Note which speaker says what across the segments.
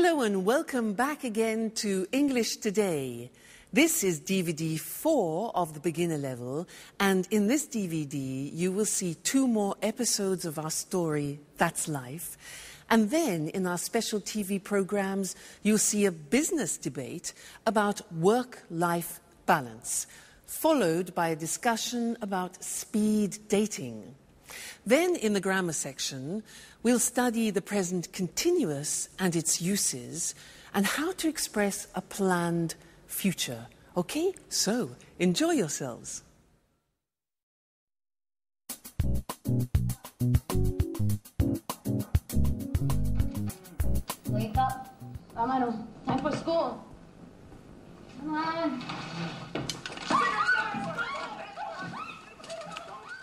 Speaker 1: Hello and welcome back again to English Today. This is DVD 4 of the beginner level, and in this DVD you will see 2 more episodes of our story, That's Life. And then in our special TV programs you'll see a business debate about work-life balance, followed by a discussion about speed dating. Then in the grammar section, we'll study the present continuous and its uses and how to express a planned future. Okay, so enjoy yourselves.
Speaker 2: Wake up. Vámonos. Time for school. Come on.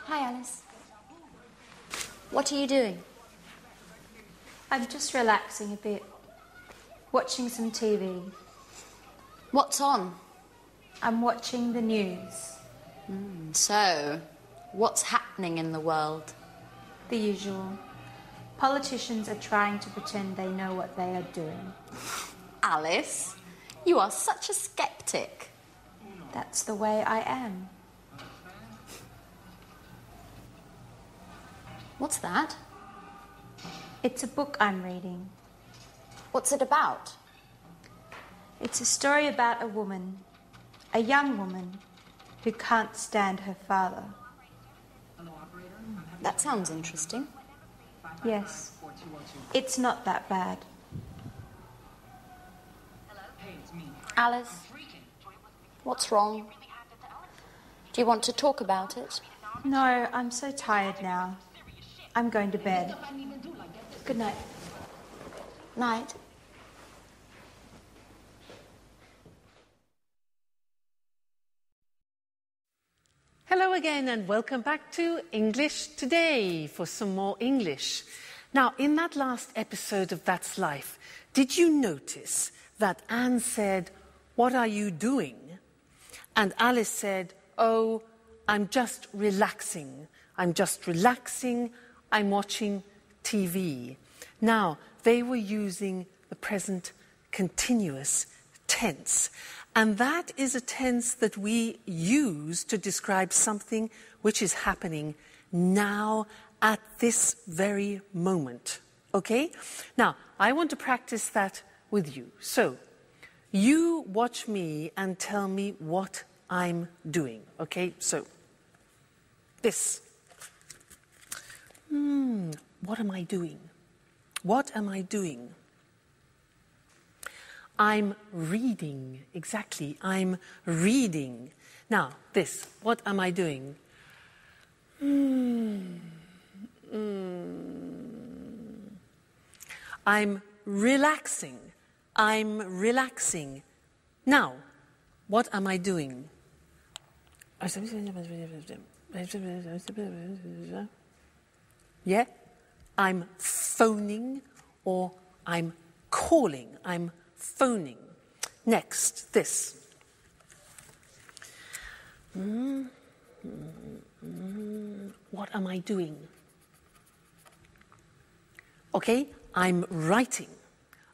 Speaker 3: Hi, Alice. What are you doing?
Speaker 4: I'm just relaxing a bit, watching some TV.
Speaker 3: What's on?
Speaker 4: I'm watching the news.
Speaker 3: So, what's happening in the world?
Speaker 4: The usual. Politicians are trying to pretend they know what they are doing.
Speaker 3: Alice, you are such a skeptic.
Speaker 4: That's the way I am.
Speaker 3: What's that?
Speaker 4: It's a book I'm reading.
Speaker 3: What's it about?
Speaker 4: It's a story about a woman, a young woman, who can't stand her father.
Speaker 3: That sounds interesting.
Speaker 4: Yes, it's not that bad.
Speaker 3: Alice, what's wrong? Do you want to talk about it?
Speaker 4: No, I'm so tired now. I'm going to bed. Good night.
Speaker 3: Night.
Speaker 1: Hello again and welcome back to English Today for some more English. Now, in that last episode of That's Life, did you notice that Anne said, "What are you doing?" And Alice said, "Oh, I'm just relaxing. I'm just relaxing. I'm watching TV." Now, they were using the present continuous tense. And that is a tense that we use to describe something which is happening now at this very moment. Okay? Now, I want to practice that with you. So, you watch me and tell me what I'm doing. Okay? So, this. What am I doing? What am I doing? I'm reading. Exactly. I'm reading. Now, this. What am I doing? I'm relaxing. I'm relaxing. Now, what am I doing? Yeah? I'm phoning or I'm calling. I'm phoning. Next, this. What am I doing? Okay, I'm writing.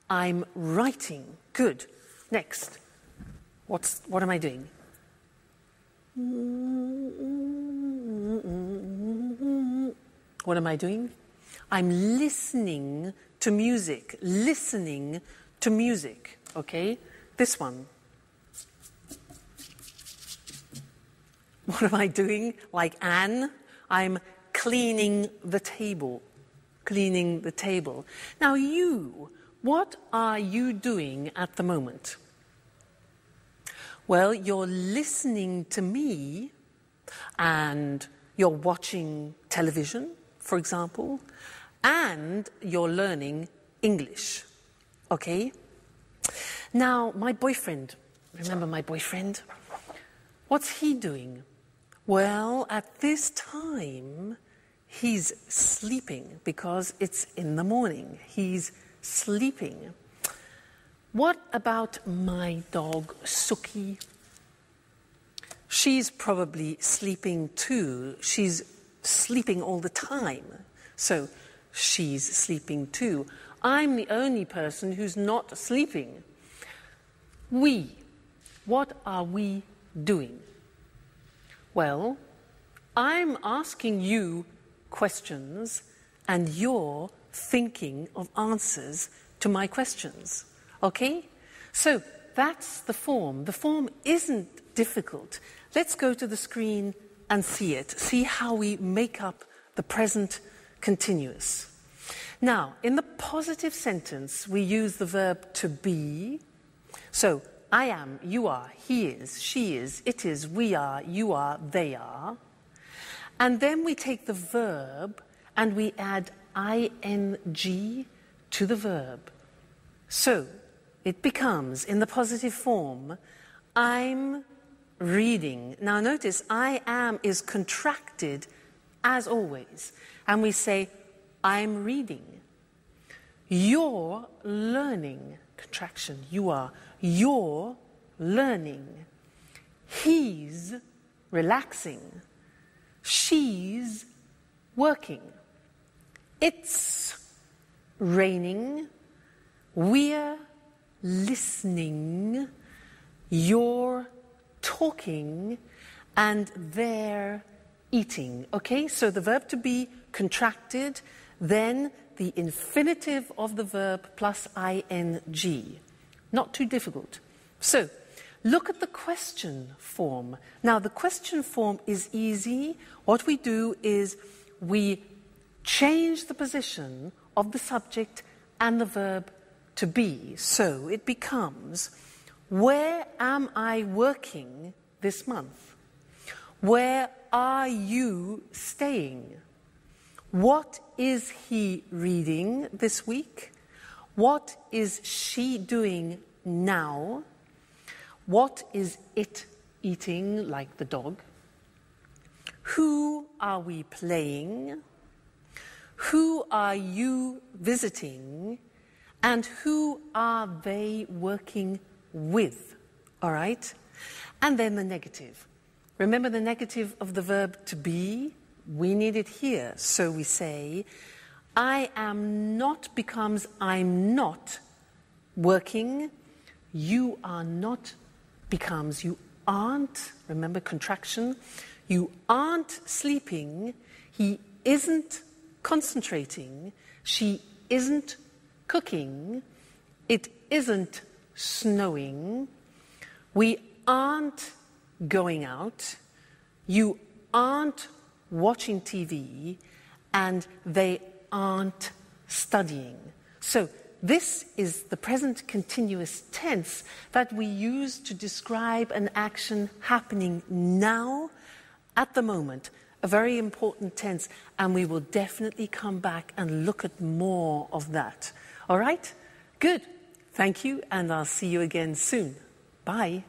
Speaker 1: I'm writing. Good. Next. What am I doing? What am I doing? I'm listening to music. Listening to music. Okay? This one. What am I doing? Like Anne, I'm cleaning the table. Cleaning the table. Now you, what are you doing at the moment? Well, you're listening to me and you're watching television, for example, and you're learning English. Okay? Now, my boyfriend, remember my boyfriend? What's he doing? Well, at this time, he's sleeping because it's in the morning. He's sleeping. What about my dog, Suki? She's probably sleeping too. She's sleeping all the time. So she's sleeping too. I'm the only person who's not sleeping. We. What are we doing? Well, I'm asking you questions and you're thinking of answers to my questions. Okay? So that's the form. The form isn't difficult. Let's go to the screen and see it. See how we make up the present continuous. Now, in the positive sentence, we use the verb to be. So, I am, you are, he is, she is, it is, we are, you are, they are. And then we take the verb and we add ing to the verb. So, it becomes, in the positive form, I'm reading. Now notice, I am is contracted as always. And we say, I'm reading. You're learning. Contraction, you are. You're learning. He's relaxing. She's working. It's raining. We're listening. You're talking. And they're eating. Okay, so the verb to be contracted, then the infinitive of the verb plus ing. Not too difficult. So, look at the question form. Now, the question form is easy. What we do is we change the position of the subject and the verb to be. So, it becomes, where am I working this month? Where are you staying? What is he reading this week? What is she doing now? What is it eating, like the dog? Who are we playing? Who are you visiting? And who are they working with? All right? And then the negative. Remember the negative of the verb to be? We need it here. So we say, I am not becomes I'm not working. You are not becomes you aren't. Remember contraction. You aren't sleeping. He isn't concentrating. She isn't cooking. It isn't snowing. We aren't going out. You aren't watching TV. And they aren't studying. So this is the present continuous tense that we use to describe an action happening now, at the moment. A very important tense, and we will definitely come back and look at more of that. All right? Good. Thank you, and I'll see you again soon. Bye.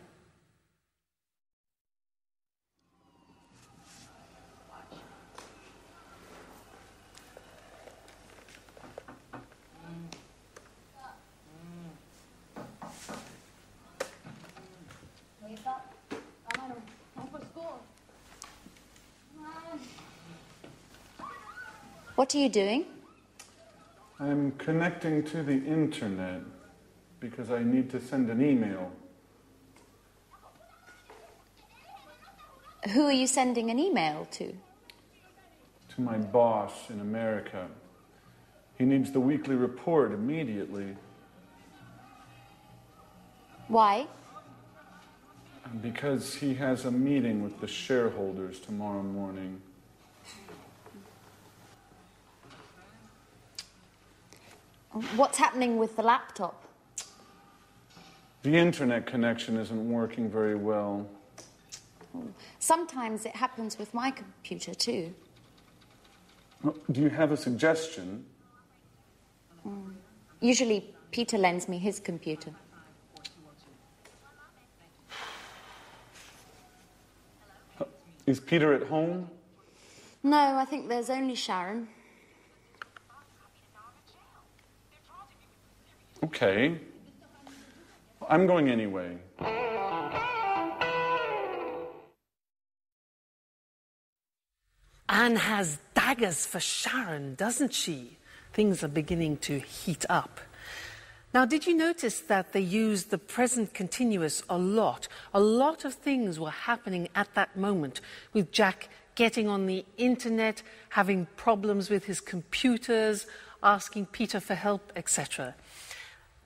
Speaker 3: What are you doing?
Speaker 5: I'm connecting to the internet because I need to send an email.
Speaker 3: Who are you sending an email to?
Speaker 5: To my boss in America. He needs the weekly report immediately.
Speaker 3: Why?
Speaker 5: Because he has a meeting with the shareholders tomorrow morning.
Speaker 3: What's happening with the laptop?
Speaker 5: The internet connection isn't working very well.
Speaker 3: Sometimes it happens with my computer too.
Speaker 5: Do you have a suggestion?
Speaker 3: Usually Peter lends me his computer.
Speaker 5: Is Peter at home?
Speaker 3: No, I think there's only Sharon.
Speaker 5: Okay. I'm going anyway.
Speaker 1: Anne has daggers for Sharon, doesn't she? things are beginning to heat up. Now, did you notice that they used the present continuous a lot? A lot of things were happening at that moment, with Jack getting on the internet, having problems with his computers, asking Peter for help, etc.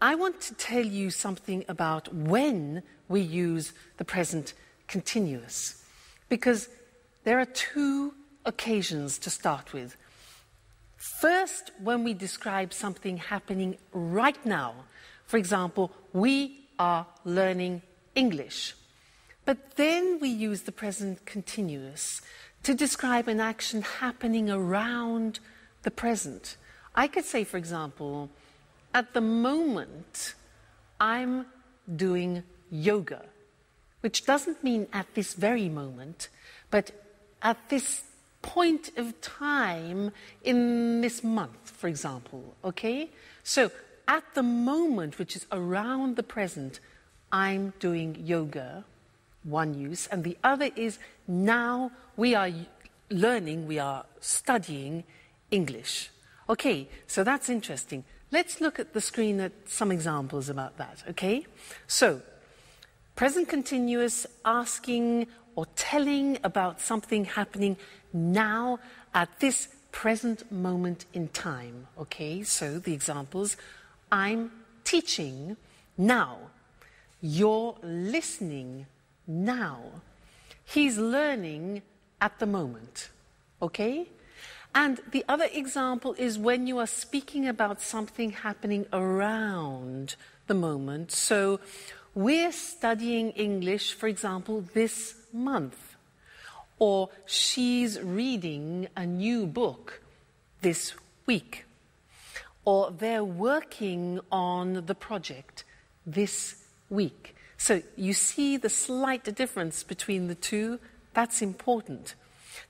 Speaker 1: I want to tell you something about when we use the present continuous, because there are two occasions to start with. First, when we describe something happening right now. For example, we are learning English. But then we use the present continuous to describe an action happening around the present. I could say, for example, at the moment, I'm doing yoga, which doesn't mean at this very moment, but at this point of time in this month, for example, okay? So, at the moment, which is around the present, I'm doing yoga, one use, and the other is now we are learning, we are studying English. Okay, so that's interesting. Let's look at the screen at some examples about that, okay? So, present continuous, asking or telling about something happening now at this present moment in time, okay? So, the examples, I'm teaching now. You're listening now. He's learning at the moment, okay? And the other example is when you are speaking about something happening around the moment. So we're studying English, for example, this month. Or she's reading a new book this week. Or they're working on the project this week. So you see the slight difference between the two? That's important.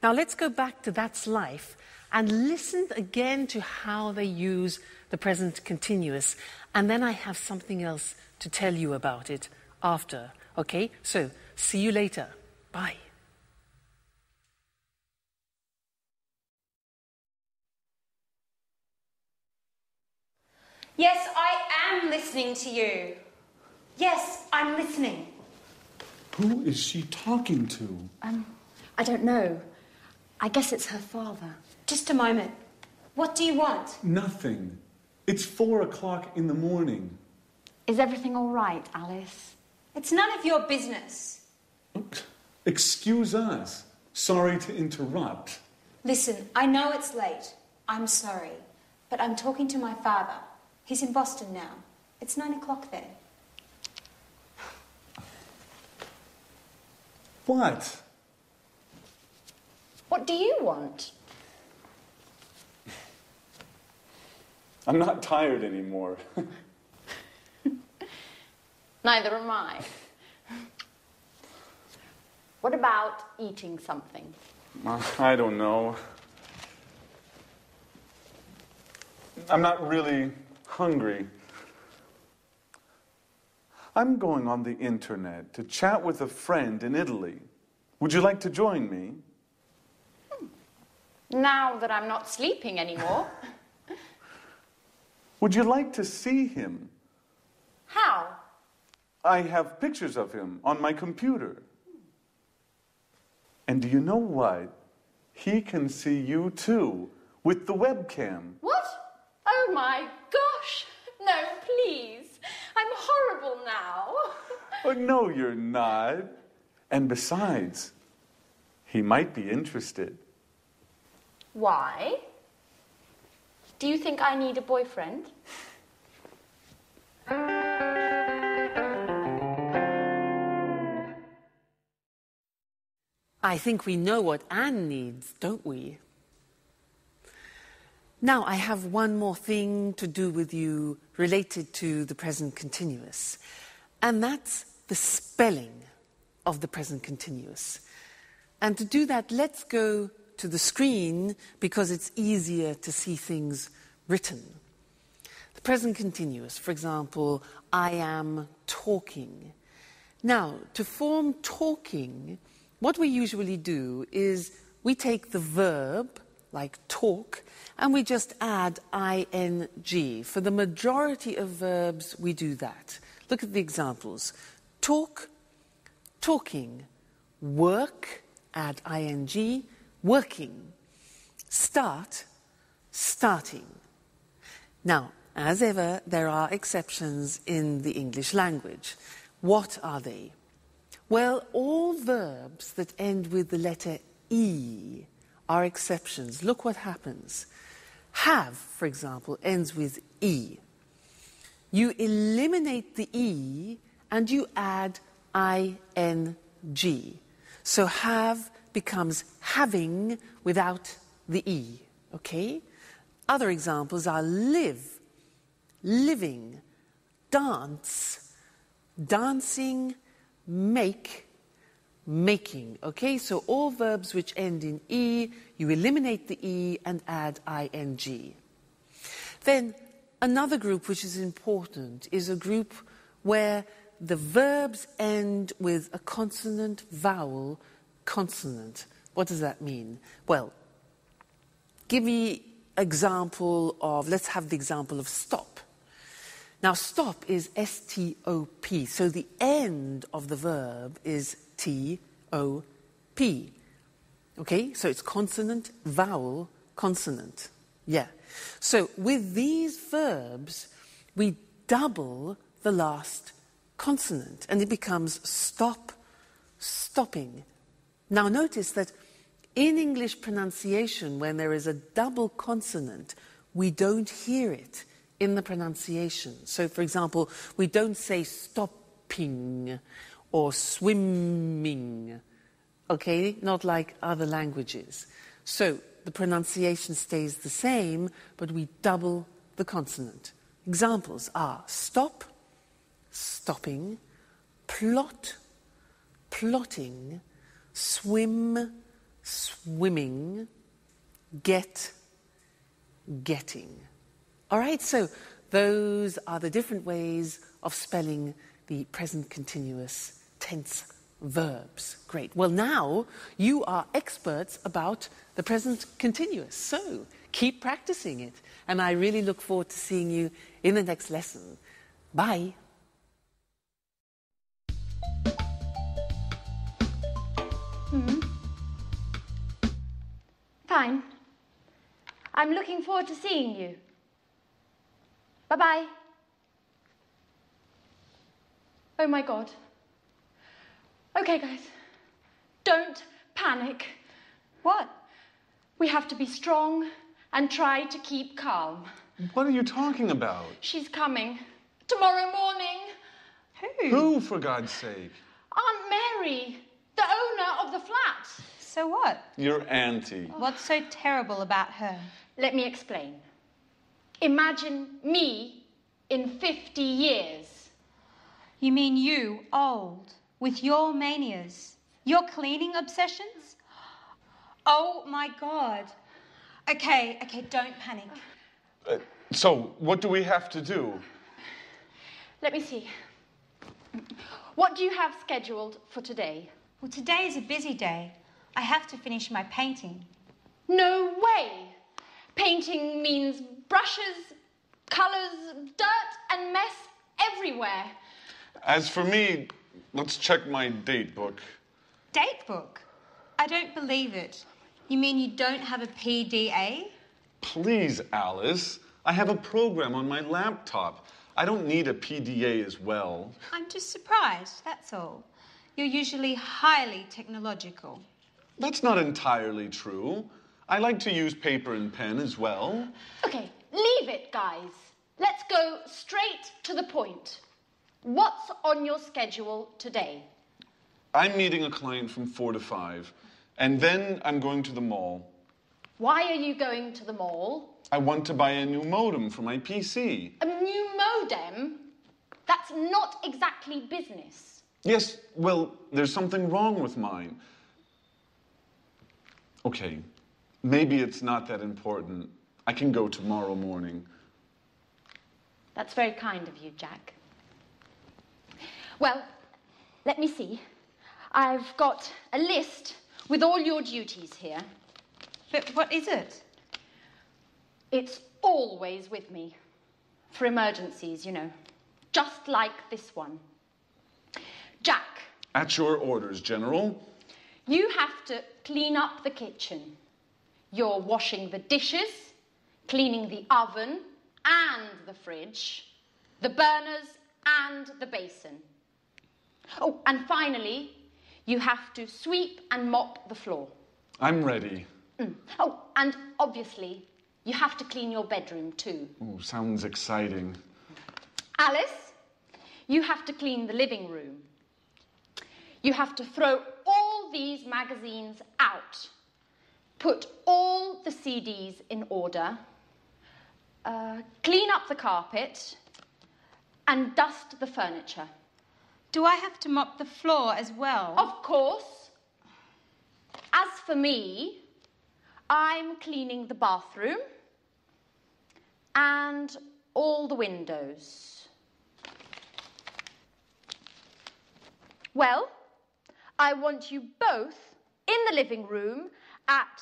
Speaker 1: Now let's go back to That's Life and listen again to how they use the present continuous. And then I have something else to tell you about it after. Okay? So, see you later. Bye.
Speaker 4: Yes, I am listening to you. Yes, I'm listening.
Speaker 5: Who is she talking to?
Speaker 2: I don't know. I guess it's her father.
Speaker 4: Just a moment. What do you want?
Speaker 5: Nothing. It's 4 o'clock in the morning.
Speaker 2: Is everything all right, Alice?
Speaker 4: It's none of your business.
Speaker 5: Excuse us. Sorry to interrupt.
Speaker 4: Listen, I know it's late. I'm sorry. But I'm talking to my father. He's in Boston now. It's 9 o'clock there.
Speaker 5: What?
Speaker 2: What do you want?
Speaker 5: I'm not tired anymore.
Speaker 2: Neither am I. What about eating something?
Speaker 5: I don't know. I'm not really hungry. I'm going on the internet to chat with a friend in Italy. Would you like to join me?
Speaker 2: Now that I'm not sleeping anymore.
Speaker 5: Would you like to see him?
Speaker 2: How?
Speaker 5: I have pictures of him on my computer. And do you know what? He can see you too, with the webcam.
Speaker 2: What? Oh my gosh! No, please. I'm horrible now.
Speaker 5: Oh, no, you're not. And besides, he might be interested.
Speaker 2: Why? Do you think I need a boyfriend?
Speaker 1: I think we know what Anne needs, don't we? Now, I have one more thing to do with you related to the present continuous, and that's the spelling of the present continuous. And to do that, let's go to the screen because it's easier to see things written. The present continuous, for example, I am talking. Now, to form talking, what we usually do is we take the verb like talk, and we just add ing. For the majority of verbs, we do that. Look at the examples. Talk, talking. Work, add ing, working. Start, starting. Now, as ever, there are exceptions in the English language. What are they? Well, all verbs that end with the letter E are exceptions. Look what happens. Have, for example, ends with E. You eliminate the E and you add ing. So have becomes having without the E. Okay? Other examples are live, living, dance, dancing, make, making. Okay, so all verbs which end in E, you eliminate the E and add ing. Then another group which is important is a group where the verbs end with a consonant, vowel, consonant. What does that mean? Well, give me example of, let's have the example of stop. Now, stop is S-T-O-P, so the end of the verb is T-O-P. Okay, so it's consonant, vowel, consonant. Yeah. So with these verbs, we double the last consonant, and it becomes stop, stopping. Now, notice that in English pronunciation, when there is a double consonant, we don't hear it in the pronunciation. So, for example, we don't say stopping or swimming, okay? Not like other languages. So, the pronunciation stays the same, but we double the consonant. Examples are stop, stopping, plot, plotting, swim, swimming, get, getting. All right, so those are the different ways of spelling the present continuous tense verbs. Great. Well, now you are experts about the present continuous, so keep practicing it. And I really look forward to seeing you in the next lesson. Bye.
Speaker 2: Fine. I'm looking forward to seeing you. Bye-bye. Oh my God. Okay, guys. Don't panic.
Speaker 4: What?
Speaker 2: We have to be strong and try to keep calm.
Speaker 5: What are you talking about?
Speaker 2: She's coming. Tomorrow morning.
Speaker 5: Who, for God's sake?
Speaker 2: Aunt Mary, the owner of the flat.
Speaker 4: So what?
Speaker 5: Your auntie.
Speaker 4: What's so terrible about her?
Speaker 2: Let me explain. Imagine me in 50 years.
Speaker 4: You mean you, old, with your manias, your cleaning obsessions? Oh my God. Okay, don't panic.
Speaker 5: So, what do we have to do?
Speaker 2: Let me see. What do you have scheduled for today?
Speaker 4: Well, today is a busy day. I have to finish my painting.
Speaker 2: No way! Painting means brushes, colours, dirt and mess everywhere.
Speaker 5: As for me, let's check my date book.
Speaker 4: Date book? I don't believe it. You mean you don't have a PDA?
Speaker 5: Please, Alice. I have a program on my laptop. I don't need a PDA as well.
Speaker 4: I'm just surprised, that's all. You're usually highly technological.
Speaker 5: That's not entirely true. I like to use paper and pen as well.
Speaker 2: Okay, leave it, guys. Let's go straight to the point. What's on your schedule today?
Speaker 5: I'm meeting a client from 4 to 5, and then I'm going to the mall.
Speaker 2: Why are you going to the mall?
Speaker 5: I want to buy a new modem for my PC.
Speaker 2: A new modem? That's not exactly business.
Speaker 5: Yes, well, there's something wrong with mine. Okay, maybe it's not that important. I can go tomorrow morning.
Speaker 2: That's very kind of you, Jack. Well, let me see. I've got a list with all your duties here.
Speaker 4: But what is it?
Speaker 2: It's always with me. For emergencies, you know. Just like this one. Jack.
Speaker 5: At your orders, General.
Speaker 2: You have to clean up the kitchen. You're washing the dishes, cleaning the oven and the fridge, the burners and the basin. Oh, and finally, you have to sweep and mop the floor.
Speaker 5: I'm ready.
Speaker 2: Oh, and obviously, you have to clean your bedroom too.
Speaker 5: Ooh, sounds exciting.
Speaker 2: Alice, you have to clean the living room. You have to throw all these magazines out. Put all the CDs in order. Clean up the carpet. And dust the furniture.
Speaker 4: Do I have to mop the floor as well?
Speaker 2: Of course. As for me, I'm cleaning the bathroom and all the windows. Well, I want you both in the living room at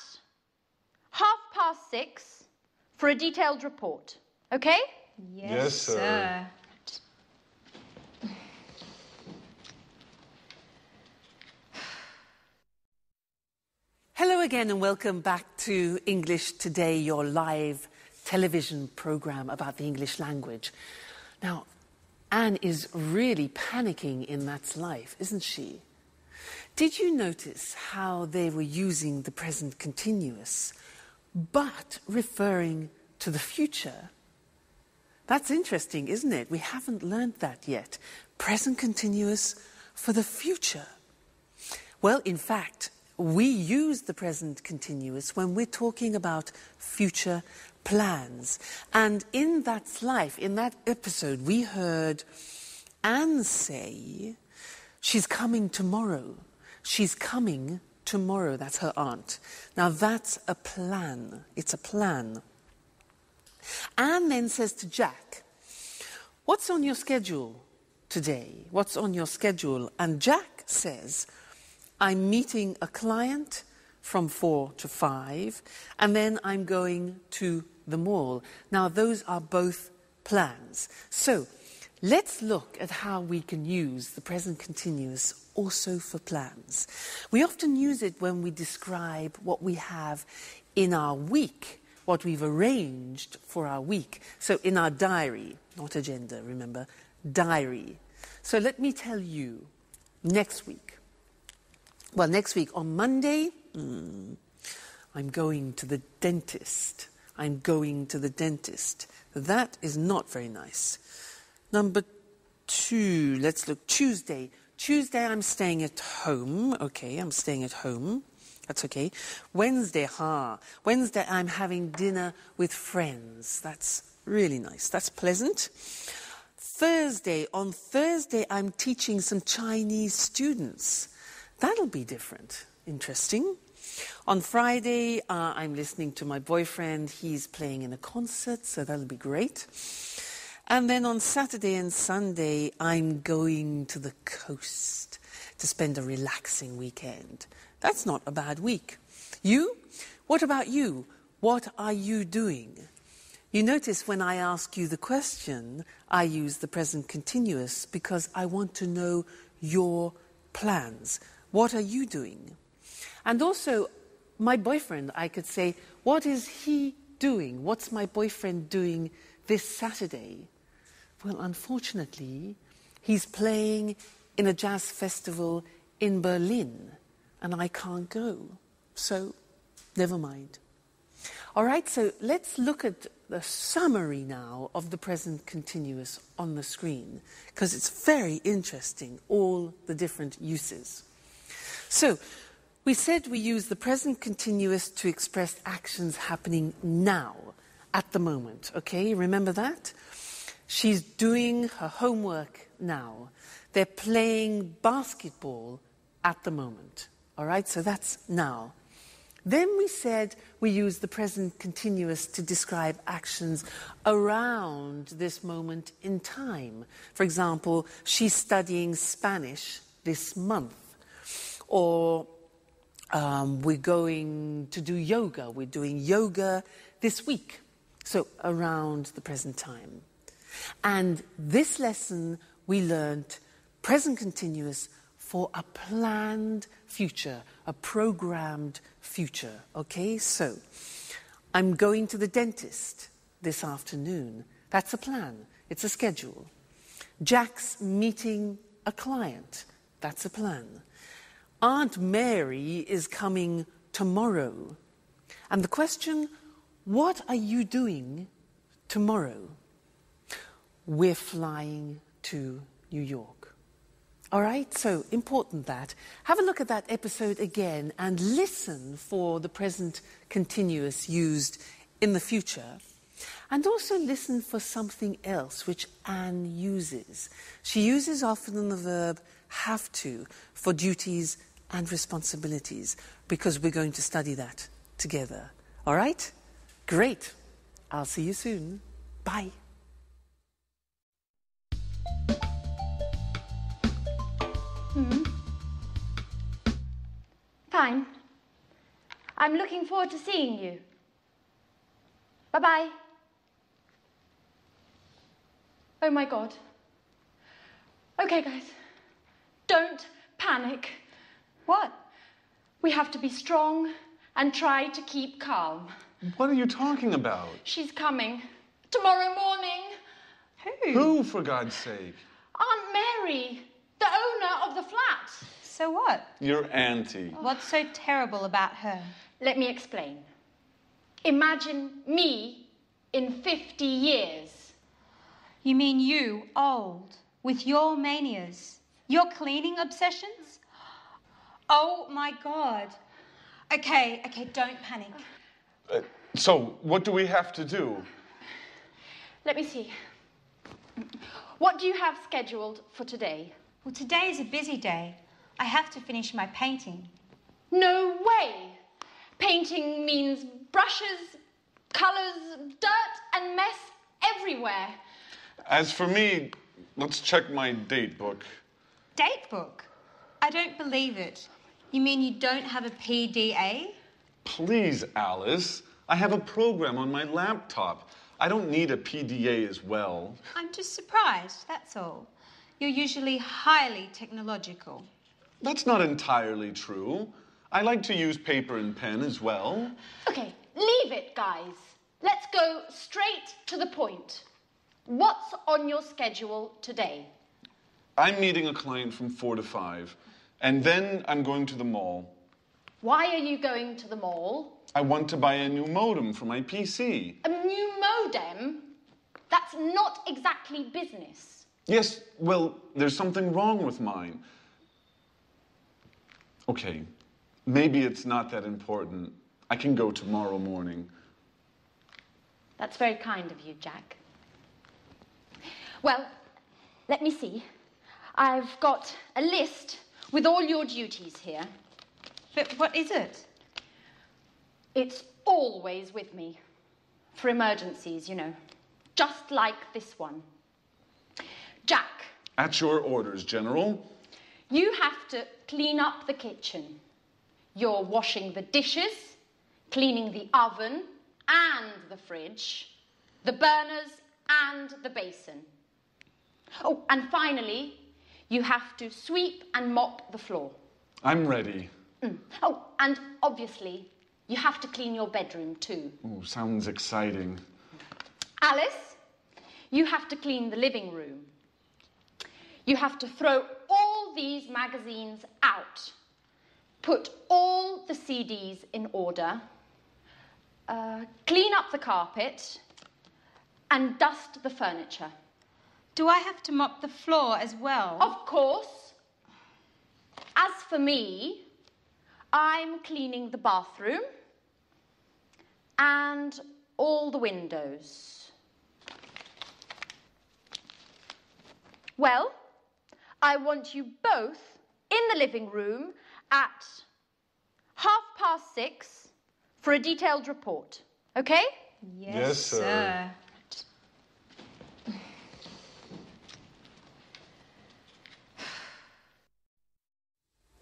Speaker 2: 6:30 for a detailed report. Okay?
Speaker 5: Yes, sir.
Speaker 1: Hello again and welcome back to English Today, your live television program about the English language. Now, Anne is really panicking in That's Life, isn't she? Did you notice how they were using the present continuous, but referring to the future? That's interesting, isn't it? We haven't learned that yet. Present continuous for the future. Well, in fact, we use the present continuous when we're talking about future plans. And in That's Life, in that episode, we heard Anne say, she's coming tomorrow. She's coming tomorrow. That's her aunt. Now, that's a plan. It's a plan. Anne then says to Jack, what's on your schedule today? What's on your schedule? And Jack says, I'm meeting a client from 4 to 5, and then I'm going to the mall. Now, those are both plans. So, let's look at how we can use the present continuous also for plans. We often use it when we describe what we have in our week, what we've arranged for our week. So, in our diary, not agenda, remember, diary. So, let me tell you, next week. Well, next week on Monday, I'm going to the dentist. I'm going to the dentist. That is not very nice. Number 2, let's look. Tuesday. Tuesday, I'm staying at home. Okay, I'm staying at home. That's okay. Wednesday, Wednesday, I'm having dinner with friends. That's really nice. That's pleasant. Thursday. On Thursday, I'm teaching some Chinese students. That'll be different. Interesting. On Friday, I'm listening to my boyfriend. He's playing in a concert, so that'll be great. And then on Saturday and Sunday, I'm going to the coast to spend a relaxing weekend. That's not a bad week. You? What about you? What are you doing? You notice when I ask you the question, I use the present continuous because I want to know your plans. What are you doing? And also, my boyfriend, I could say, what is he doing? What's my boyfriend doing this Saturday? Well, unfortunately, he's playing in a jazz festival in Berlin, and I can't go. So, never mind. All right, so let's look at the summary now of the present continuous on the screen, because it's very interesting, all the different uses. So, we said we use the present continuous to express actions happening now, at the moment, okay? Remember that? She's doing her homework now. They're playing basketball at the moment, all right? So that's now. Then we said we use the present continuous to describe actions around this moment in time. For example, she's studying Spanish this month. Or We're going to do yoga. We're doing yoga this week, so around the present time. And this lesson we learnt present continuous for a planned future, a programmed future. Okay, so I'm going to the dentist this afternoon. That's a plan. It's a schedule. Jack's meeting a client. That's a plan. Aunt Mary is coming tomorrow. And the question, what are you doing tomorrow? We're flying to New York. All right, so important that. Have a look at that episode again and listen for the present continuous used in the future. And also listen for something else which Anne uses. She uses often the verb have to for duties and responsibilities, because we're going to study that together. All right? Great. I'll see you soon. Bye.
Speaker 2: Fine. I'm looking forward to seeing you. Bye-bye. Oh my God. Okay, guys. Don't panic.
Speaker 4: What?
Speaker 2: We have to be strong and try to keep calm.
Speaker 5: What are you talking about?
Speaker 2: She's coming. Tomorrow morning.
Speaker 5: Who, for God's sake?
Speaker 2: Aunt Mary, the owner of the flat.
Speaker 4: So what?
Speaker 5: Your auntie.
Speaker 4: What's so terrible about her?
Speaker 2: Let me explain. Imagine me in 50 years.
Speaker 4: You mean you, old, with your manias, your cleaning obsessions? Oh my God. Okay, don't panic.
Speaker 5: So, what do we have to do?
Speaker 2: Let me see. What do you have scheduled for today?
Speaker 4: Well, today is a busy day. I have to finish my painting.
Speaker 2: No way! Painting means brushes, colours, dirt and mess everywhere.
Speaker 5: As for me, let's check my date book.
Speaker 4: Date book? I don't believe it. You mean you don't have a PDA?
Speaker 5: Please, Alice. I have a program on my laptop. I don't need a PDA as well.
Speaker 4: I'm just surprised, that's all. You're usually highly technological.
Speaker 5: That's not entirely true. I like to use paper and pen as well.
Speaker 2: Okay, leave it, guys. Let's go straight to the point. What's on your schedule today?
Speaker 5: I'm meeting a client from 4 to 5, and then I'm going to the mall.
Speaker 2: Why are you going to the mall?
Speaker 5: I want to buy a new modem for my PC.
Speaker 2: A new modem? That's not exactly business.
Speaker 5: Yes, well, there's something wrong with mine. Okay, maybe it's not that important. I can go tomorrow morning.
Speaker 2: That's very kind of you, Jack. Well, let me see. I've got a list with all your duties here.
Speaker 4: But what is it?
Speaker 2: It's always with me. For emergencies, you know. Just like this one. Jack.
Speaker 5: At your orders, General.
Speaker 2: You have to clean up the kitchen. You're washing the dishes, cleaning the oven and the fridge, the burners and the basin. Oh, and finally, you have to sweep and mop the floor.
Speaker 5: I'm ready.
Speaker 2: Oh, and obviously, you have to clean your bedroom too.
Speaker 5: Oh, sounds exciting.
Speaker 2: Alice, you have to clean the living room. You have to throw all these magazines out. Put all the CDs in order. Clean up the carpet. And dust the furniture.
Speaker 4: Do I have to mop the floor as well?
Speaker 2: Of course. As for me, I'm cleaning the bathroom and all the windows. Well, I want you both in the living room at 6:30 for a detailed report. Okay?
Speaker 5: Yes, sir.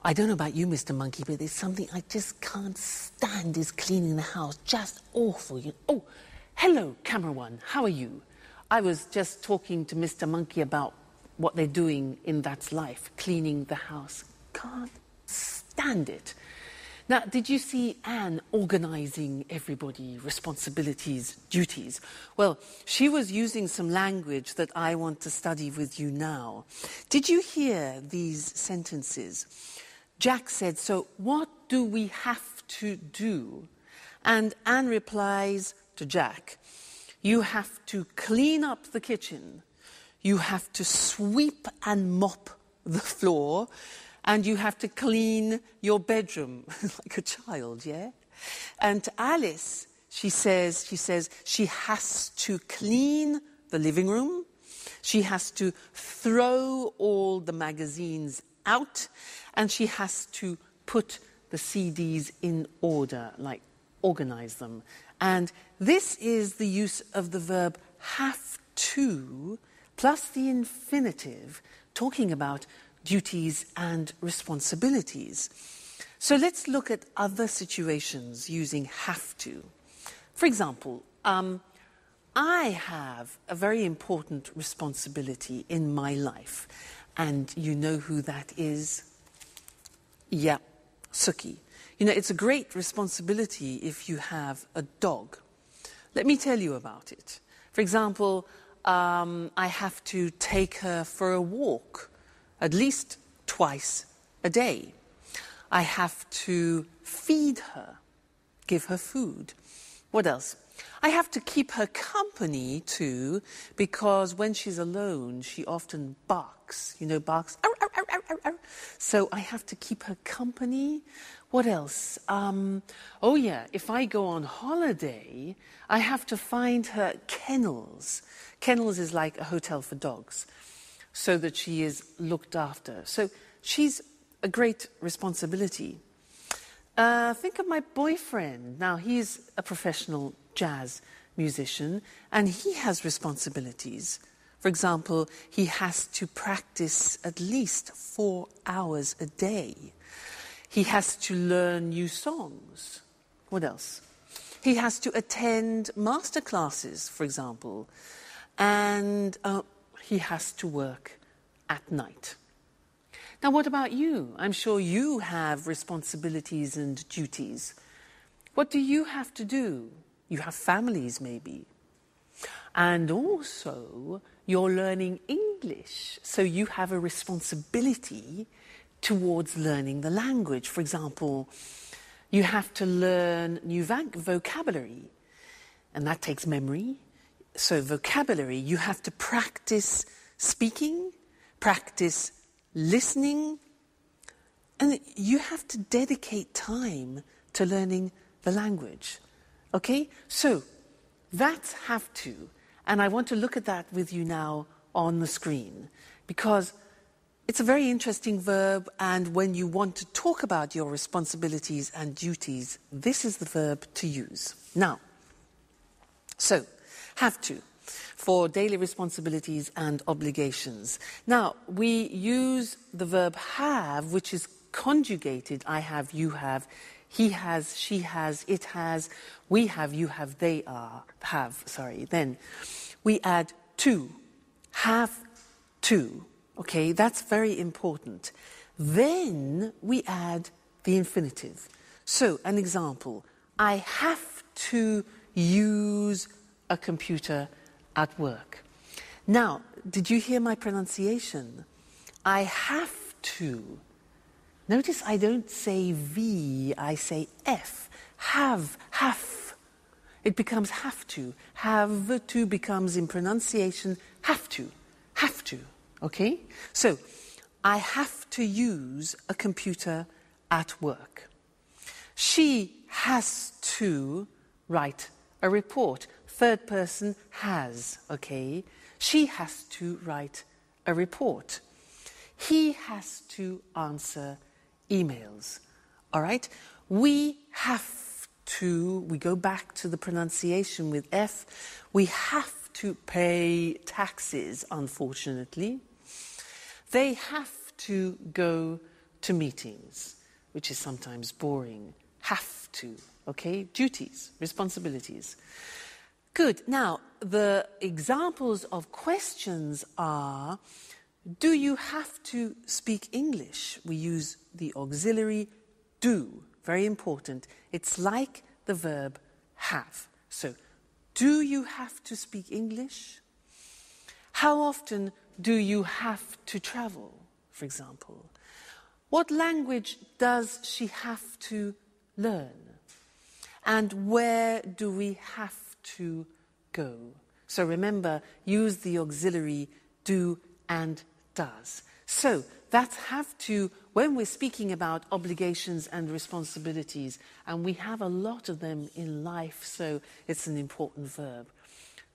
Speaker 1: I don't know about you, Mr. Monkey, but there's something I just can't stand is cleaning the house. Just awful. Oh, hello, camera one. How are you? I was just talking to Mr. Monkey about what they're doing in That's Life, cleaning the house. Can't stand it. Now, did you see Anne organising everybody, responsibilities, duties? Well, she was using some language that I want to study with you now. Did you hear these sentences? Jack said, so what do we have to do? And Anne replies to Jack, you have to clean up the kitchen, you have to sweep and mop the floor, and you have to clean your bedroom like a child, yeah? And to Alice, she says she has to clean the living room, she has to throw all the magazines out, and she has to put the CDs in order, like organize them. And this is the use of the verb have to plus the infinitive, talking about duties and responsibilities. So let's look at other situations using have to. For example, I have a very important responsibility in my life. And you know who that is? Yeah, Suki. You know, it's a great responsibility if you have a dog. Let me tell you about it. For example, I have to take her for a walk at least twice a day. I have to feed her, give her food. What else? I have to keep her company too, because when she's alone, she often barks. You know, barks. Arr, arr, arr, arr, arr. So I have to keep her company. What else? Oh yeah, if I go on holiday, I have to find her kennels. Kennels is like a hotel for dogs, so that she is looked after. So she's a great responsibility. Think of my boyfriend. Now, he's a professional jazz musician, and he has responsibilities. For example, he has to practice at least 4 hours a day. He has to learn new songs. What else? He has to attend master classes, for example, and he has to work at night. Now, what about you? I'm sure you have responsibilities and duties. What do you have to do? You have families, maybe. And also, you're learning English, so you have a responsibility towards learning the language. For example, you have to learn new vocabulary, and that takes memory. So vocabulary, you have to practice speaking, practice listening, and you have to dedicate time to learning the language. Okay? So, that's have to. And I want to look at that with you now on the screen, because it's a very interesting verb, and when you want to talk about your responsibilities and duties, this is the verb to use. Now, so, have to, for daily responsibilities and obligations. Now, we use the verb have, which is conjugated. I have, you have, he has, she has, it has, we have, you have, they have. Then we add to, have to. Okay, that's very important. Then we add the infinitive. So, an example, I have to use a computer at work. Now, did you hear my pronunciation? I have to. Notice I don't say V, I say F. Have. It becomes have to. Have to becomes in pronunciation have to. Okay? So, I have to use a computer at work. She has to write a report. Third person has, okay? She has to write a report. He has to answer emails. All right? We have to, we go back to the pronunciation with F, we have to pay taxes, unfortunately. They have to go to meetings, which is sometimes boring. Have to, okay? Duties, responsibilities. Good. Now, the examples of questions are, do you have to speak English? We use the auxiliary do, very important. It's like the verb have. So, do you have to speak English? How often do you have to travel, for example? What language does she have to learn? And where do we have to go? So remember, use the auxiliary do and does. So that's have to, when we're speaking about obligations and responsibilities, and we have a lot of them in life, so it's an important verb.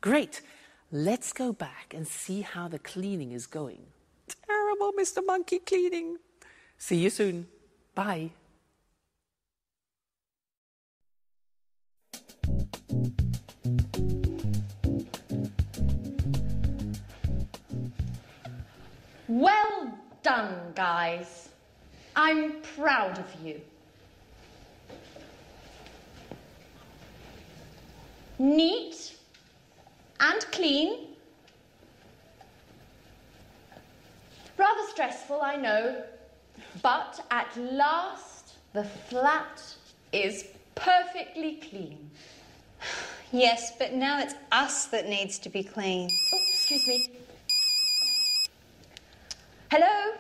Speaker 1: Great. Let's go back and see how the cleaning is going. Terrible, Mr. Monkey cleaning. See you soon. Bye.
Speaker 2: Well done, guys. I'm proud of you. Neat and clean. Rather stressful, I know, but at last the flat is perfectly clean.
Speaker 4: Yes, but now it's us that needs to be clean.
Speaker 2: Oh, excuse me. Hello?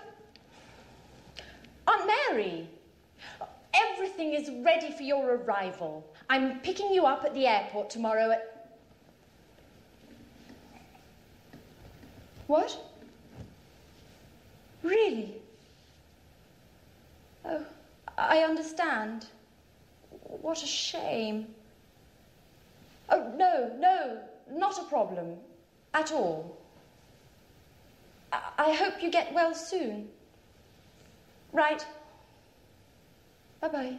Speaker 2: Aunt Mary. Everything is ready for your arrival. I'm picking you up at the airport tomorrow at... What? Really? Oh, I understand. What a shame. Oh, no, not a problem. At all. I hope you get well soon. Right. Bye-bye.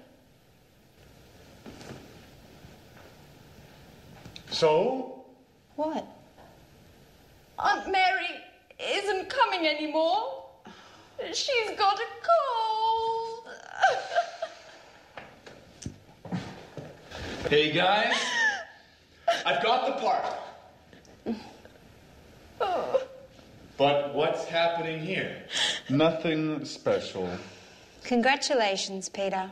Speaker 5: So?
Speaker 4: What?
Speaker 2: Aunt Mary isn't coming anymore. She's got a cold.
Speaker 6: Hey, guys. I've got the part. But what's happening here?
Speaker 5: Nothing special.
Speaker 4: Congratulations, Peter.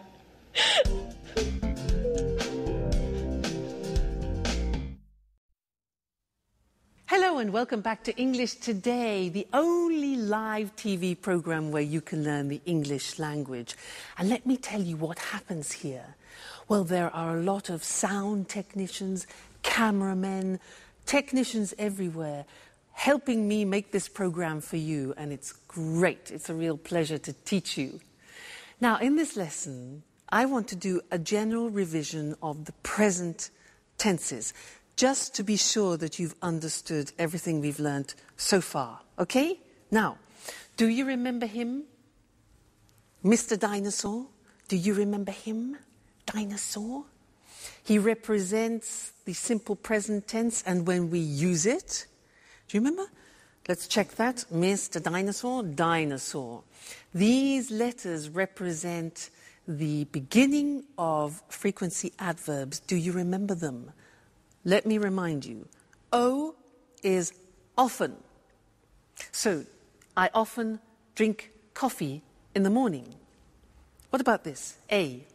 Speaker 1: Hello and welcome back to English Today, the only live TV program where you can learn the English language. And let me tell you what happens here. Well, there are a lot of sound technicians, cameramen, technicians everywhere helping me make this program for you, and it's great. It's a real pleasure to teach you. Now, in this lesson, I want to do a general revision of the present tenses, just to be sure that you've understood everything we've learnt so far. Okay? Now, do you remember him? Mr. Dinosaur? Do you remember him? Dinosaur? He represents the simple present tense, and when we use it, do you remember? Let's check that. Mr. Dinosaur, dinosaur. These letters represent the beginning of frequency adverbs. Do you remember them? Let me remind you. O is often. So, I often drink coffee in the morning. What about this? A.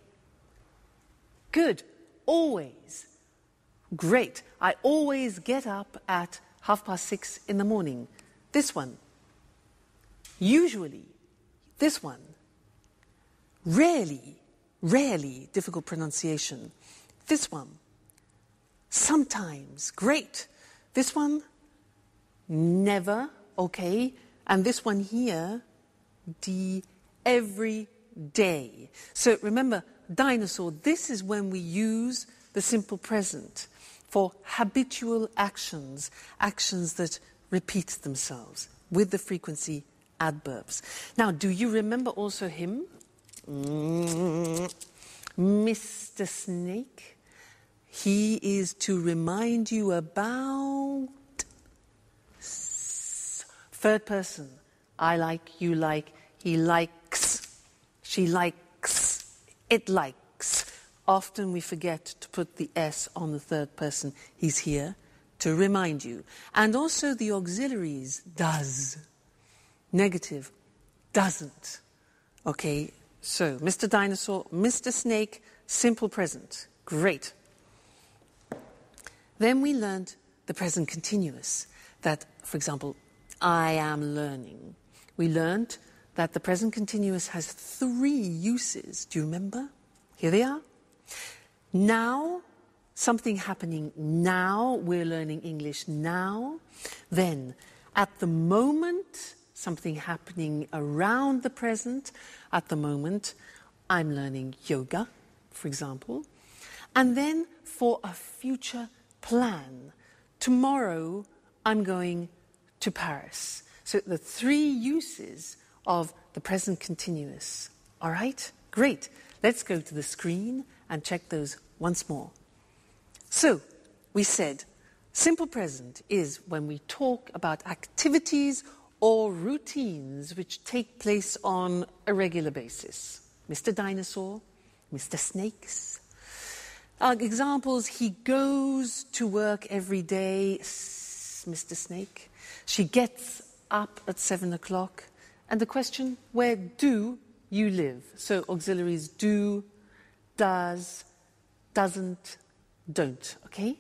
Speaker 1: Good. Always. Great. I always get up at 6:30 in the morning. This one. Usually. This one. Rarely. Rarely. Difficult pronunciation. This one. Sometimes. Great. This one. Never. Okay. And this one here. Every day. So remember, dinosaur, this is when we use the simple present for habitual actions, actions that repeat themselves with the frequency adverbs. Now, do you remember also him? Mr. Snake. He is to remind you about third person. I like, you like, he likes. She likes, it likes. Often we forget to put the S on the third person. He's here to remind you. And also the auxiliaries, does. Negative, doesn't. Okay, so Mr. Dinosaur, Mr. Snake, simple present. Great. Then we learned the present continuous. That, for example, I am learning. We learned that the present continuous has 3 uses. Do you remember? Here they are. Now, something happening now. We're learning English now. Then, at the moment, something happening around the present. At the moment, I'm learning yoga, for example. And then, for a future plan. Tomorrow, I'm going to Paris. So the 3 uses of the present continuous. All right? Great. Let's go to the screen and check those once more. So, we said simple present is when we talk about activities or routines which take place on a regular basis. Mr. Dinosaur, Mr. Snakes. Examples, he goes to work every day, Mr. Snake. She gets up at 7 o'clock. And the question, where do you live? So auxiliaries do, does, doesn't, don't, okay?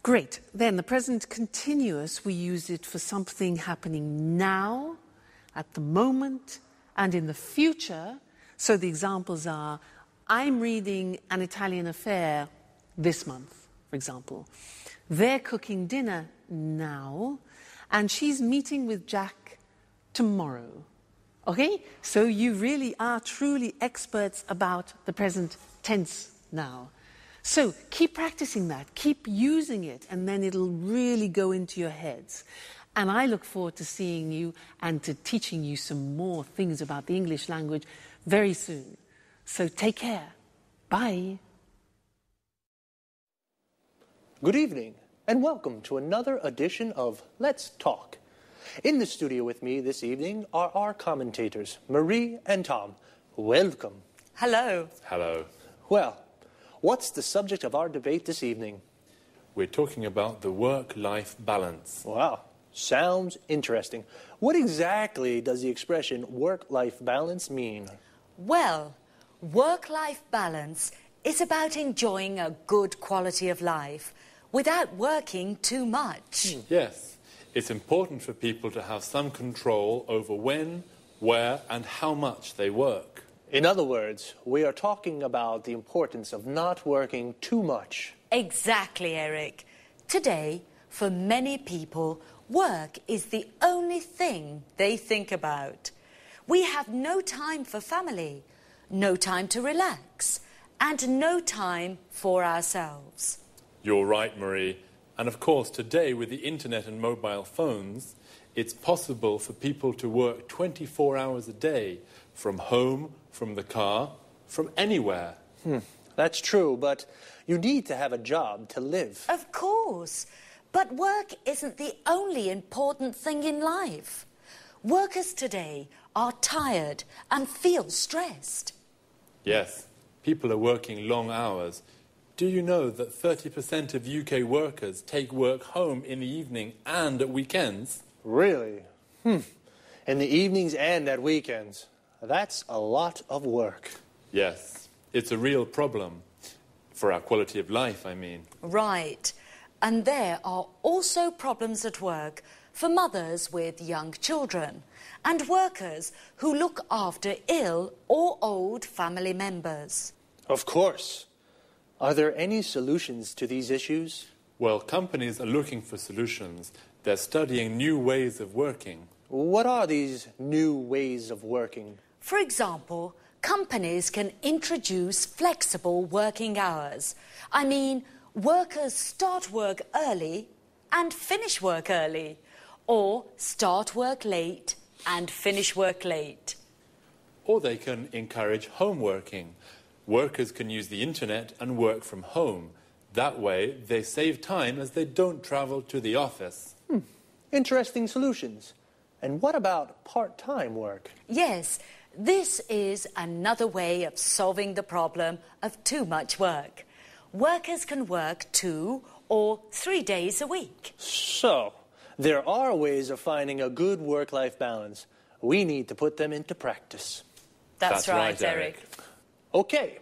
Speaker 1: Great. Then the present continuous, we use it for something happening now, at the moment, and in the future. So the examples are, I'm reading An Italian Affair this month, for example. They're cooking dinner now, and she's meeting with Jack tomorrow. Okay? So you really are truly experts about the present tense now. So keep practicing that, keep using it, and then it'll really go into your heads. And I look forward to seeing you and to teaching you some more things about the English language very soon. So take care. Bye.
Speaker 7: Good evening, and welcome to another edition of Let's Talk. In the studio with me this evening are our commentators, Marie and Tom. Welcome.
Speaker 8: Hello.
Speaker 6: Hello.
Speaker 7: Well, what's the subject of our debate this evening?
Speaker 6: We're talking about the work-life balance.
Speaker 7: Wow, sounds interesting. What exactly does the expression work-life balance mean?
Speaker 8: Well, work-life balance is about enjoying a good quality of life without working too much.
Speaker 6: Yes, it's important for people to have some control over when, where, and how much they work.
Speaker 7: In other words, we are talking about the importance of not working too much.
Speaker 8: Exactly, Eric. Today, for many people, work is the only thing they think about. We have no time for family, no time to relax, and no time for ourselves.
Speaker 6: You're right, Marie. And of course, today with the internet and mobile phones, it's possible for people to work 24 hours a day, from home, from the car, from anywhere.
Speaker 7: That's true, but you need to have a job to live.
Speaker 8: Of course, but work isn't the only important thing in life. Workers today are tired and feel stressed.
Speaker 6: Yes, people are working long hours. Do you know that 30% of UK workers take work home in the evening and at weekends?
Speaker 7: Really? In the evenings and at weekends. That's a lot of work.
Speaker 6: Yes, it's a real problem. For our quality of life, I mean.
Speaker 8: Right. And there are also problems at work for mothers with young children and workers who look after ill or old family members.
Speaker 7: Of course. Are there any solutions to these issues?
Speaker 6: Well, companies are looking for solutions. They're studying new ways of working.
Speaker 7: What are these new ways of working?
Speaker 8: For example, companies can introduce flexible working hours. I mean, workers start work early and finish work early, or start work late and finish work late.
Speaker 6: Or they can encourage home working. Workers can use the internet and work from home. That way, they save time as they don't travel to the office.
Speaker 7: Interesting solutions. And what about part-time work?
Speaker 8: Yes, This is another way of solving the problem of too much work. Workers can work 2 or 3 days a week.
Speaker 7: So, there are ways of finding a good work-life balance. We need to put them into practice.
Speaker 8: That's right, Eric.
Speaker 7: Okay,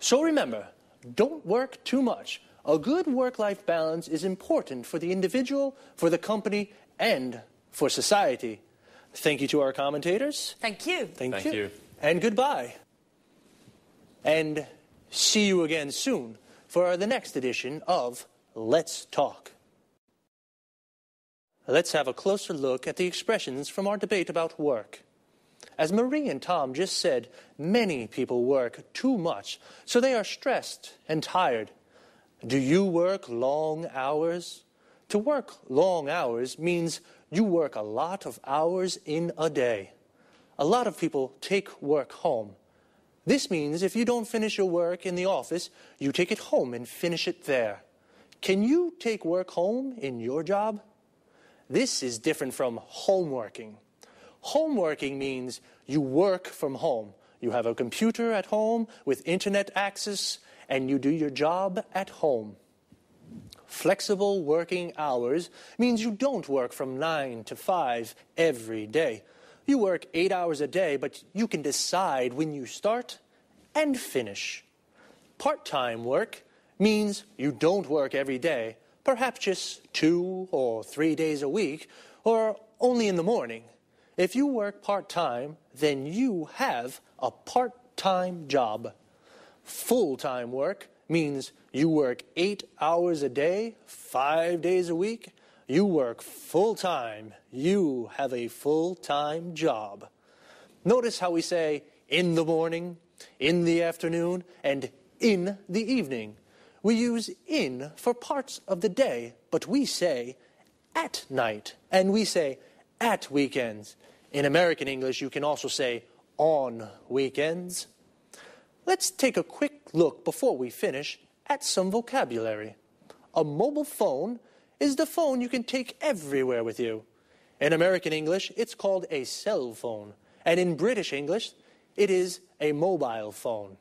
Speaker 7: so remember, don't work too much. A good work-life balance is important for the individual, for the company, and for society. Thank you to our commentators.
Speaker 8: Thank you.
Speaker 7: Thank you. And goodbye. And see you again soon for the next edition of Let's Talk. Let's have a closer look at the expressions from our debate about work. As Marie and Tom just said, many people work too much, so they are stressed and tired. Do you work long hours? To work long hours means you work a lot of hours in a day. A lot of people take work home. This means if you don't finish your work in the office, you take it home and finish it there. Can you take work home in your job? This is different from homeworking. Homeworking means you work from home. You have a computer at home with internet access, and you do your job at home. Flexible working hours means you don't work from 9 to 5 every day. You work 8 hours a day, but you can decide when you start and finish. Part-time work means you don't work every day, perhaps just 2 or 3 days a week, or only in the morning. If you work part-time, then you have a part-time job. Full-time work means you work 8 hours a day, 5 days a week. You work full-time. You have a full-time job. Notice how we say in the morning, in the afternoon, and in the evening. We use in for parts of the day, but we say at night, and we say at weekends. In American English, you can also say on weekends. Let's take a quick look before we finish at some vocabulary. A mobile phone is the phone you can take everywhere with you. In American English, it's called a cell phone, and in British English, it is a mobile phone.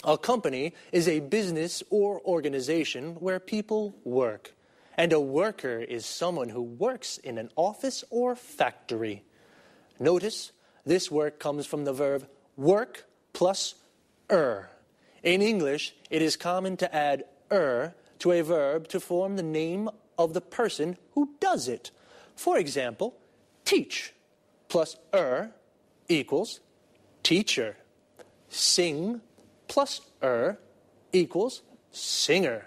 Speaker 7: A company is a business or organization where people work, and a worker is someone who works in an office or factory. Notice this work comes from the verb work plus In English, it is common to add to a verb to form the name of the person who does it. For example, teach plus equals teacher. Sing plus equals singer.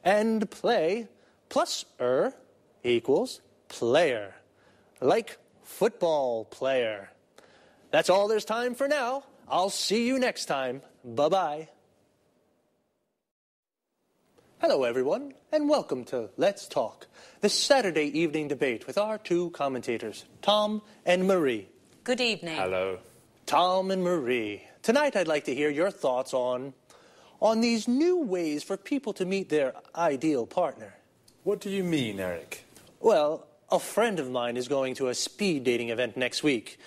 Speaker 7: And play plus equals player. Like football player. That's all there's time for now. I'll see you next time. Bye-bye. Hello, everyone, and welcome to Let's Talk, the Saturday evening debate with our two commentators, Tom and Marie.
Speaker 8: Good evening.
Speaker 6: Hello.
Speaker 7: Tom and Marie. Tonight I'd like to hear your thoughts on these new ways for people to meet their ideal partner.
Speaker 6: What do you mean, Eric?
Speaker 7: Well, a friend of mine is going to a speed dating event next week,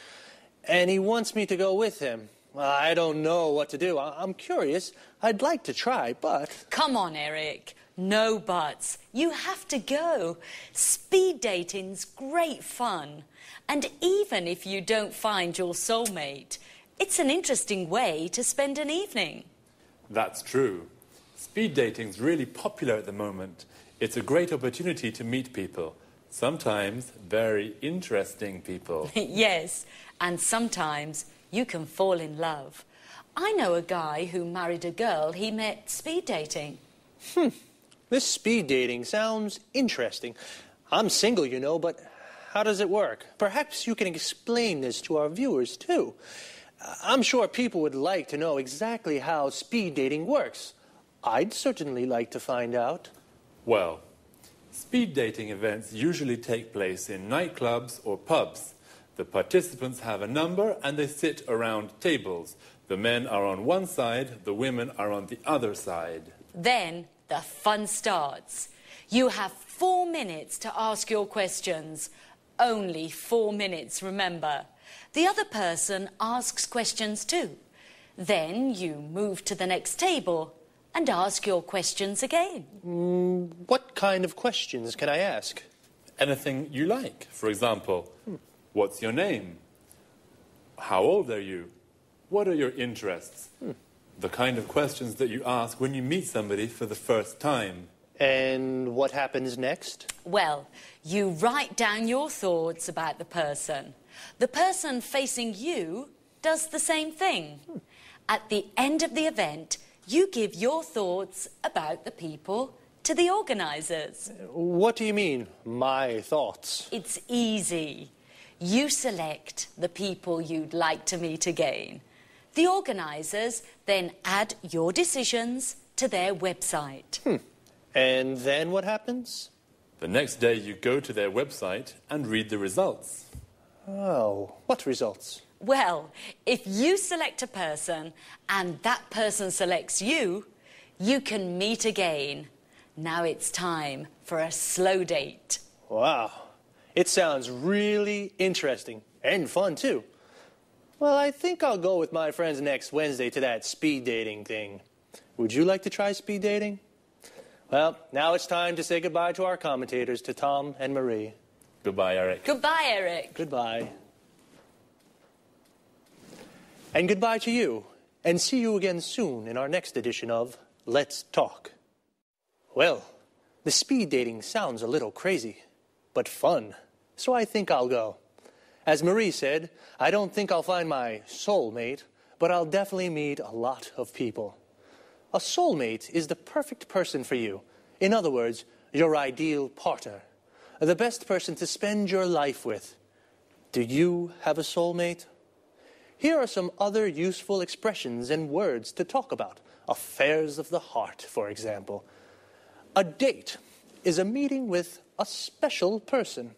Speaker 7: and he wants me to go with him. I don't know what to do. I'm curious. I'd like to try, but...
Speaker 8: Come on, Eric. No buts. You have to go. Speed dating's great fun. And even if you don't find your soulmate, it's an interesting way to spend an evening.
Speaker 6: That's true. Speed dating's really popular at the moment. It's a great opportunity to meet people. Sometimes very interesting people.
Speaker 8: Yes, and sometimes you can fall in love. I know a guy who married a girl he met speed dating.
Speaker 7: This speed dating sounds interesting. I'm single, you know, but how does it work? Perhaps you can explain this to our viewers, too. I'm sure people would like to know exactly how speed dating works. I'd certainly like to find out.
Speaker 6: Well, speed dating events usually take place in nightclubs or pubs. The participants have a number and they sit around tables. The men are on one side, the women are on the other side.
Speaker 8: Then the fun starts. You have 4 minutes to ask your questions. Only 4 minutes, remember. The other person asks questions too. Then you move to the next table and ask your questions again.
Speaker 7: What kind of questions can I ask?
Speaker 6: Anything you like. For example, what's your name? How old are you? What are your interests? The kind of questions that you ask when you meet somebody for the first time.
Speaker 7: And what happens next?
Speaker 8: Well, you write down your thoughts about the person. The person facing you does the same thing. At the end of the event, you give your thoughts about the people to the organisers.
Speaker 7: What do you mean, my thoughts?
Speaker 8: It's easy. You select the people you'd like to meet again. The organisers then add your decisions to their website.
Speaker 7: And then what happens?
Speaker 6: The next day you go to their website and read the results.
Speaker 7: Oh, what results?
Speaker 8: Well, if you select a person and that person selects you, you can meet again. Now it's time for a slow date.
Speaker 7: Wow, it sounds really interesting and fun too. Well, I think I'll go with my friends next Wednesday to that speed dating thing. Would you like to try speed dating? Well, now it's time to say goodbye to our commentators, to Tom and Marie.
Speaker 6: Goodbye, Eric.
Speaker 8: Goodbye, Eric.
Speaker 7: Goodbye. And goodbye to you. And see you again soon in our next edition of Let's Talk. Well, the speed dating sounds a little crazy, but fun. So I think I'll go. As Marie said, I don't think I'll find my soulmate, but I'll definitely meet a lot of people. A soulmate is the perfect person for you. In other words, your ideal partner. The best person to spend your life with. Do you have a soulmate? Here are some other useful expressions and words to talk about. Affairs of the heart, for example. A date is a meeting with a special person.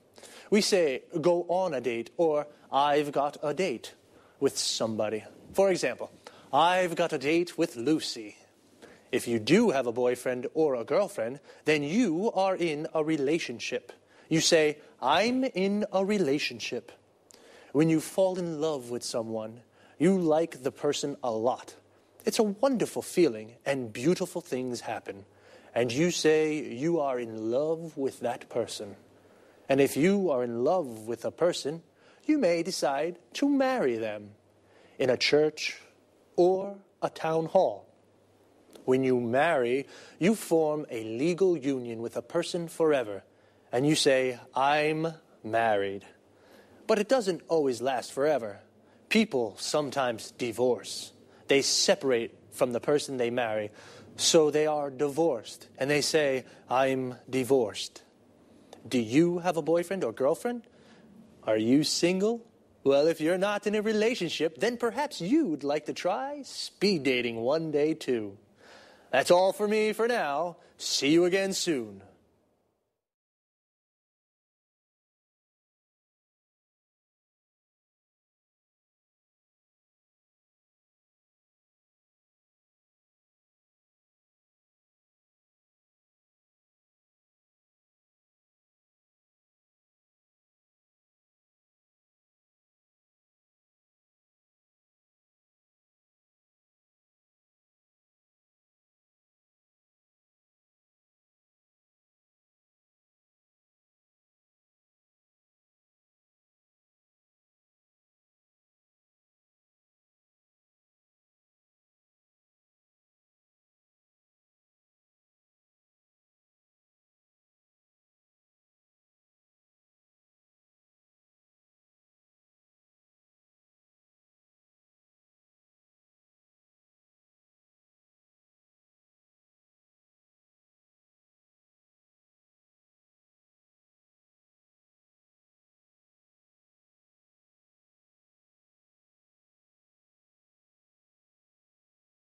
Speaker 7: We say, go on a date, or I've got a date with somebody. For example, I've got a date with Lucy. If you do have a boyfriend or a girlfriend, then you are in a relationship. You say, I'm in a relationship. When you fall in love with someone, you like the person a lot. It's a wonderful feeling, and beautiful things happen. And you say you are in love with that person. And if you are in love with a person, you may decide to marry them in a church or a town hall. When you marry, you form a legal union with a person forever, and you say, I'm married. But it doesn't always last forever. People sometimes divorce. They separate from the person they marry, so they are divorced, and they say, I'm divorced. Do you have a boyfriend or girlfriend? Are you single? Well, if you're not in a relationship, then perhaps you'd like to try speed dating one day too. That's all for me for now. See you again soon.